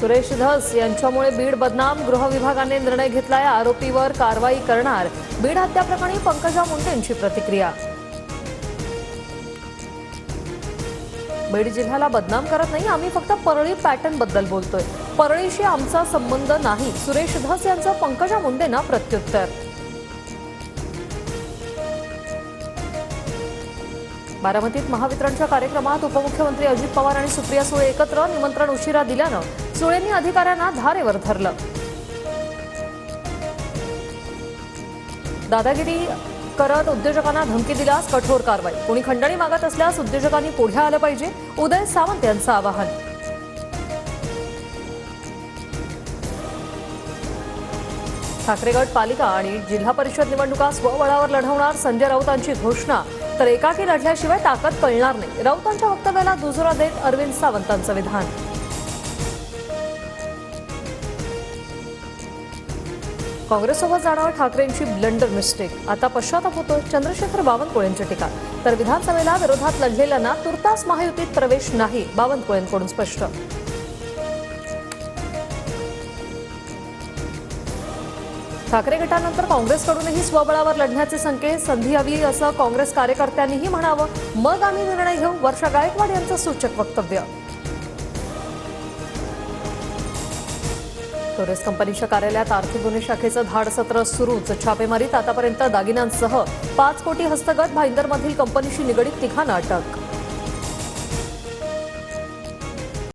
सुरेश धस यांच्यामुळे बीड बदनाम, गृह विभागाने निर्णय घेतलाय, आरोपीवर कारवाई करणार। बीड हत्या प्रकरणी पंकजा मुंडेंची प्रतिक्रिया। बीड जिल्ह्याला बदनाम करत नाही, आम्ही फक्त परळी पॅटर्न बद्दल बोलतोय, परळीशी आमचा संबंध नाही, सुरेश धस यांचं पंकजा मुंडेंना प्रत्युत्तर। बारामतीत महावितरणच्या कार्यक्रमात उपमुख्यमंत्री अजित पवार आणि सुप्रिया सुळे एकत्र, निमंत्रण उशिरा दिल्यानं सुळेंनी अधिकाऱ्यांना धारेवर धरलं। दादागिरी करत उद्योजकांना धमकी दिल्यास कठोर कारवाई, कोणी खंडणी मागत असल्यास उद्योजकांनी पुढे आलं पाहिजे, उदय सामंत यांचं आवाहन। ठाकरे गट पालिका आणि जिल्हा परिषद निवडणुका स्वबळावर लढवणार, संजय राऊतांची घोषणा। तर एकाकी लढल्याशिवाय ताकद कळणार नाही, राऊतांच्या वक्तव्याला दुजोरा देत अरविंद सावंतांचं विधान। काँग्रेससोबत जाणार ठाकरेंची ब्लंडर मिस्टेक, आता पश्चाताप होतो, चंद्रशेखर बावनकुळेंची टीका। तर विधानसभेला विरोधात लढलेल्यांना तुर्तास महायुतीत प्रवेश नाही, बावनकुळेंकडून स्पष्ट। ठाकरे गटानंतर काँग्रेसकडूनही स्वबळावर लढण्याचे संकेत, संधी हवी असं काँग्रेस कार्यकर्त्यांनीही म्हणावं, मग आम्ही निर्णय घेऊ, वर्षा गायकवाड यांचं सूचक वक्तव्य। टोरेस कंपनीच्या कार्यालयात आर्थिक गुन्हे शाखेचं धाड सत्र सुरूच, छापेमारीत आतापर्यंत दागिन्यांसह 5 कोटी हस्तगत, भाईंदरमधील कंपनीशी निगडीत तिघांना अटक।